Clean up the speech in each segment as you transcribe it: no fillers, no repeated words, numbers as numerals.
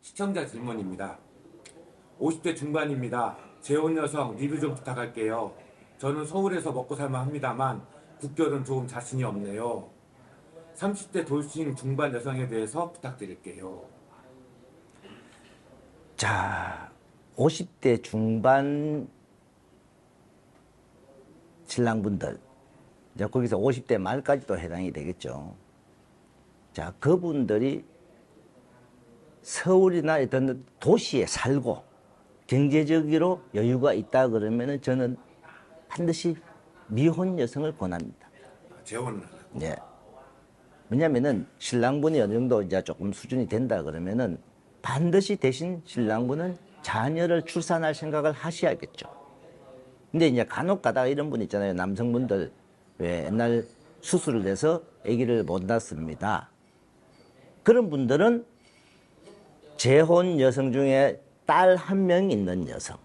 시청자 질문입니다. 50대 중반입니다. 재혼 여성 리뷰 좀 부탁할게요. 저는 서울에서 먹고 살만 합니다만 국결은 조금 자신이 없네요. 30대 돌싱 중반 여성에 대해서 부탁드릴게요. 자, 50대 중반 신랑분들, 이제 거기서 50대 말까지도 해당이 되겠죠. 자, 그분들이 서울이나 어떤 도시에 살고 경제적으로 여유가 있다 그러면은 저는 반드시 미혼 여성을 권합니다. 재혼은 안 하고. 예. 왜냐면은 신랑분이 어느 정도 이제 조금 수준이 된다 그러면은 반드시 대신 신랑분은 자녀를 출산할 생각을 하셔야겠죠. 근데 이제 간혹 가다가 이런 분 있잖아요. 남성분들 왜 옛날 수술을 해서 아기를 못 낳습니다. 그런 분들은 재혼 여성 중에 딸 한 명 있는 여성,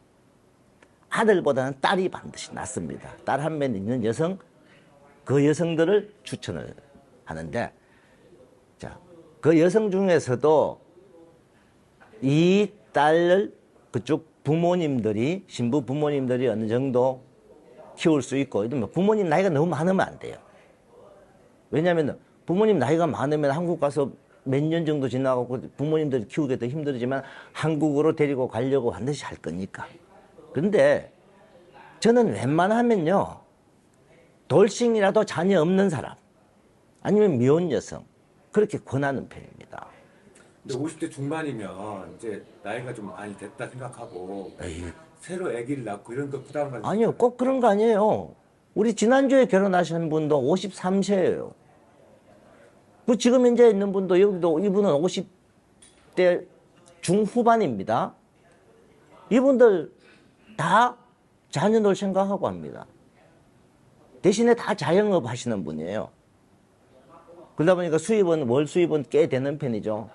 아들보다는 딸이 반드시 낫습니다. 딸 한 명 있는 여성, 그 여성들을 추천을 하는데, 자, 그 여성 중에서도 이 딸을 그쪽 부모님들이, 신부 부모님들이 어느 정도 키울 수 있고, 이러면 부모님 나이가 너무 많으면 안 돼요. 왜냐하면 부모님 나이가 많으면 한국 가서 몇 년 정도 지나가고 부모님들이 키우기 더 힘들지만 한국으로 데리고 가려고 반드시 할 거니까. 그런데 저는 웬만하면요, 돌싱이라도 자녀 없는 사람, 아니면 미혼 여성, 그렇게 권하는 편입니다. 근데 50대 중반이면 이제 나이가 좀 많이 됐다 생각하고 에이. 새로 아기를 낳고 이런 거 부담을 가지고. 아니요, 꼭 그런 거 아니에요. 우리 지난주에 결혼하신 분도 53세예요. 그 지금 현재 있는 분도, 여기도 이분은 50대 중후반입니다. 이분들 다 자녀들 생각하고 합니다. 대신에 다 자영업 하시는 분이에요. 그러다 보니까 수입은, 월 수입은 꽤 되는 편이죠.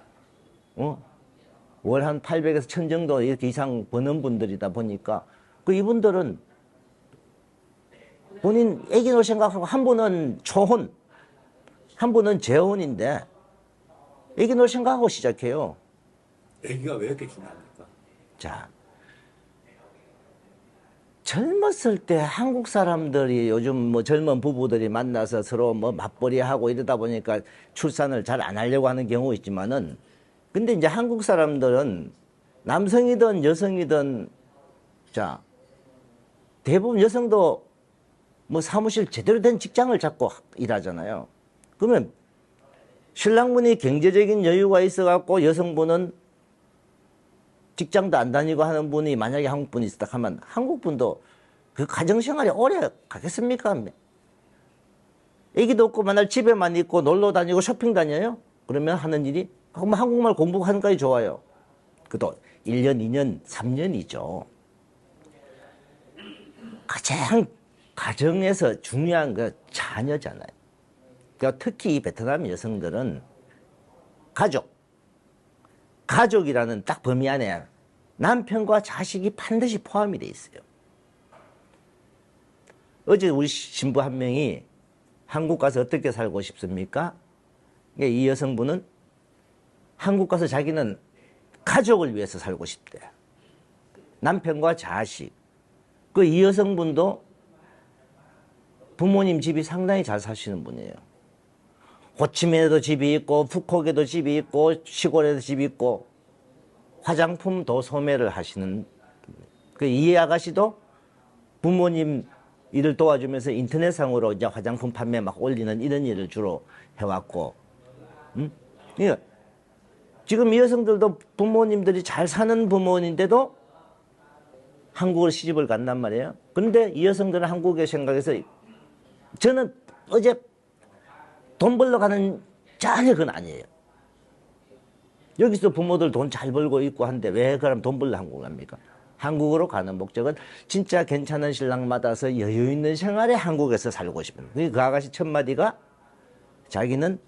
월 한 800에서 1000 정도 이렇게 이상 버는 분들이다 보니까 그 이분들은 본인 애기 놓을 생각하고, 한 분은 초혼, 한 분은 재혼인데 애기 놓을 생각하고 시작해요. 아기가 왜 이렇게 중요합니까? 자, 젊었을 때 한국 사람들이 요즘 뭐 젊은 부부들이 만나서 서로 뭐 맞벌이하고 이러다 보니까 출산을 잘 안 하려고 하는 경우 있지만은, 근데 이제 한국 사람들은 남성이든 여성이든, 자, 대부분 여성도 뭐 사무실 제대로 된 직장을 잡고 일하잖아요. 그러면 신랑분이 경제적인 여유가 있어갖고 여성분은 직장도 안 다니고 하는 분이 만약에 한국분이 있었다 하면 한국분도 그 가정생활이 오래 가겠습니까? 애기도 없고 맨날 집에만 있고 놀러 다니고 쇼핑 다녀요? 그러면 하는 일이 한국말 공부하는 까지 좋아요. 그것도 1년, 2년, 3년이죠. 가장 가정에서 중요한 거 자녀잖아요. 그러니까 특히 이 베트남 여성들은 가족이라는 딱 범위 안에 남편과 자식이 반드시 포함이 돼 있어요. 어제 우리 신부 한 명이 한국 가서 어떻게 살고 싶습니까? 이 여성분은 한국 가서 자기는 가족을 위해서 살고 싶대. 남편과 자식. 그 이 여성분도 부모님 집이 상당히 잘 사시는 분이에요. 호치민에도 집이 있고 푸콕에도 집이 있고 시골에도 집이 있고 화장품도 소매를 하시는, 이 아가씨도 부모님 일을 도와주면서 인터넷상으로 이제 화장품 판매 막 올리는 이런 일을 주로 해왔고, 그러니까 지금 이 여성들도 부모님들이 잘 사는 부모인데도 한국으로 시집을 간단 말이에요. 그런데 이 여성들은 한국의 생각에서, 저는 어제 돈 벌러 가는 전혀 그건 아니에요. 여기서 부모들 돈 잘 벌고 있고 한데 왜 그럼 돈 벌러 한국 갑니까? 한국으로 가는 목적은 진짜 괜찮은 신랑 받아서 여유 있는 생활에 한국에서 살고 싶은. 그 아가씨 첫 마디가 자기는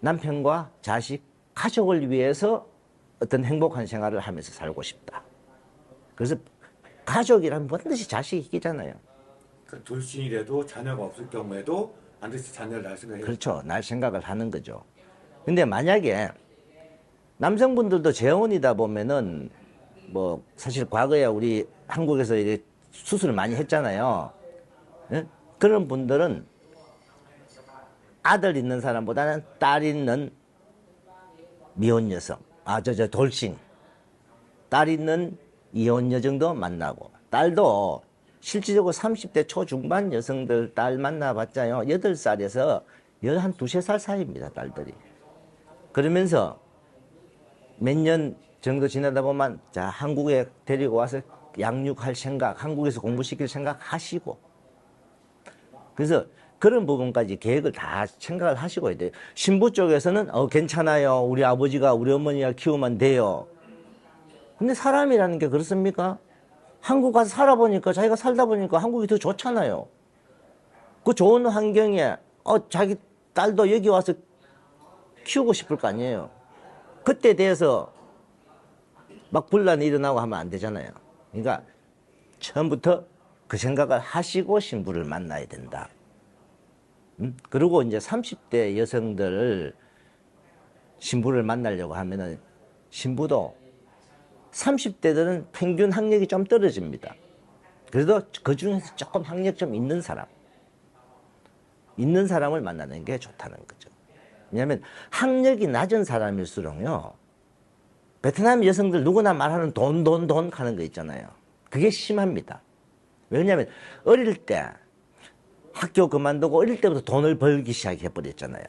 남편과 자식, 가족을 위해서 어떤 행복한 생활을 하면서 살고 싶다. 그래서 가족이라면 반드시 자식이 있잖아요. 그러니까 돌싱이라도 자녀가 없을 경우에도 반드시 자녀를 낳을 생각이에요. 그렇죠. 날 생각을 하는 거죠. 근데 만약에 남성분들도 재혼이다 보면은 뭐 사실 과거에 우리 한국에서 이제 수술을 많이 했잖아요. 예? 그런 분들은 아들 있는 사람보다는 딸 있는 미혼 여성, 돌싱, 딸 있는 이혼 여정도 만나고, 딸도 실질적으로 30대 초중반 여성들 딸 만나봤자요, 8살에서 11, 2살 사이입니다, 딸들이. 그러면서 몇 년 정도 지나다 보면, 자, 한국에 데리고 와서 양육할 생각, 한국에서 공부시킬 생각 하시고, 그래서 그런 부분까지 계획을 다 생각을 하시고 해야 돼요. 신부 쪽에서는 괜찮아요. 우리 아버지가 우리 어머니가 키우면 돼요. 근데 사람이라는 게 그렇습니까? 한국 가서 살아보니까 자기가 살다 보니까 한국이 더 좋잖아요. 그 좋은 환경에 자기 딸도 여기 와서 키우고 싶을 거 아니에요. 그때 대해서 막 분란이 일어나고 하면 안 되잖아요. 그러니까 처음부터 그 생각을 하시고 신부를 만나야 된다. 그리고 이제 30대 여성들을 신부를 만나려고 하면은 신부도 30대들은 평균 학력이 좀 떨어집니다. 그래도 그 중에서 조금 학력 좀 있는 사람을 만나는 게 좋다는 거죠. 왜냐하면 학력이 낮은 사람일수록요, 베트남 여성들 누구나 말하는 돈 하는 거 있잖아요. 그게 심합니다. 왜냐하면 어릴 때 학교 그만두고 어릴 때부터 돈을 벌기 시작해버렸잖아요.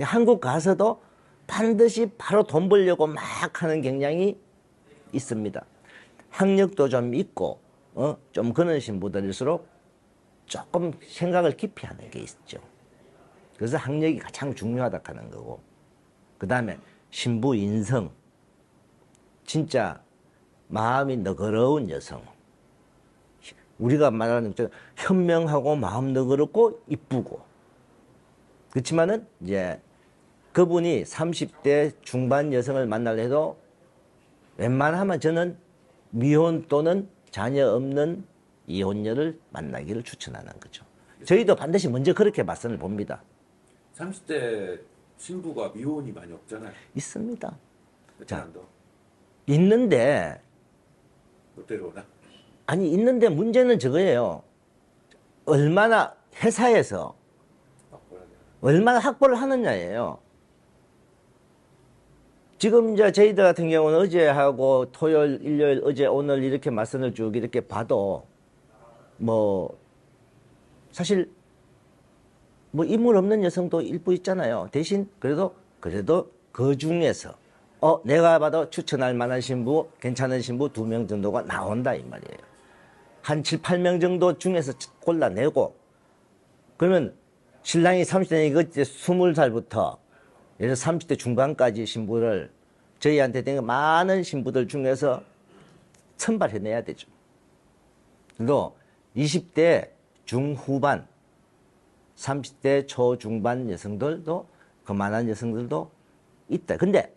한국 가서도 반드시 바로 돈 벌려고 막 하는 경향이 있습니다. 학력도 좀 있고 좀 그런 신부들일수록 조금 생각을 깊이 하는 게 있죠. 그래서 학력이 가장 중요하다 하는 거고, 그 다음에 신부 인성, 진짜 마음이 너그러운 여성, 우리가 말하는 현명하고 마음 너그럽고 이쁘고, 그렇지만은 이제 그분이 30대 중반 여성을 만나려 해도 웬만하면 저는 미혼 또는 자녀 없는 이혼녀를 만나기를 추천하는 거죠. 저희도 반드시 먼저 그렇게 맞선을 봅니다. 30대 신부가 미혼이 많이 없잖아요. 있습니다. 베트남도. 있는데, 롯데로 오나? 아니, 있는데 문제는 저거예요. 얼마나 회사에서 얼마나 확보를 하느냐예요. 지금 이제 저희들 같은 경우는 어제하고 토요일, 일요일, 어제, 오늘 이렇게 맞선을 쭉 이렇게 봐도 뭐 사실 뭐 인물 없는 여성도 일부 있잖아요. 대신 그래도 그 중에서 내가 봐도 추천할 만한 신부, 괜찮은 신부 2명 정도가 나온다 이 말이에요. 한 7, 8명 정도 중에서 골라내고, 그러면 신랑이 30대니까 20살부터 예를 들어 30대 중반까지 신부를 저희한테 된 많은 신부들 중에서 선발해내야 되죠. 그리고 20대 중후반, 30대 초중반 여성들도, 그만한 여성들도 있다. 근데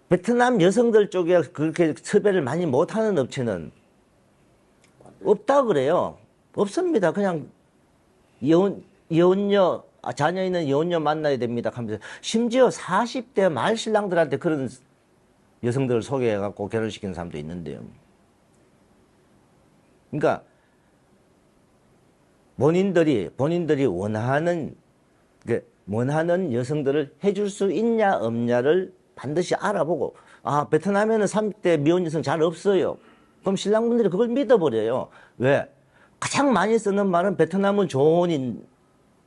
베트남 여성들 쪽에 그렇게 섭외를 많이 못하는 업체는 없다 그래요. 없습니다. 그냥 이혼녀, 자녀 있는 이혼녀 만나야 됩니다 하면서, 심지어 40대 말 신랑들한테 그런 여성들을 소개해갖고 결혼시키는 사람도 있는데요. 그러니까 본인들이 원하는 여성들을 해줄 수 있냐 없냐를 반드시 알아보고, 베트남에는 30대 미혼 여성 잘 없어요. 그럼 신랑분들이 그걸 믿어버려요. 왜? 가장 많이 쓰는 말은 베트남은 좋으니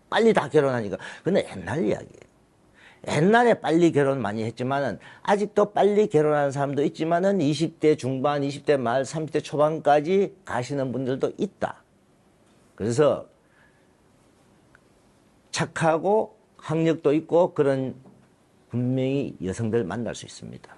빨리 다 결혼하니까. 근데 옛날 이야기예요. 옛날에 빨리 결혼 많이 했지만은, 아직도 빨리 결혼하는 사람도 있지만은 20대 중반, 20대 말, 30대 초반까지 가시는 분들도 있다. 그래서 착하고 학력도 있고 그런 분명히 여성들 만날 수 있습니다.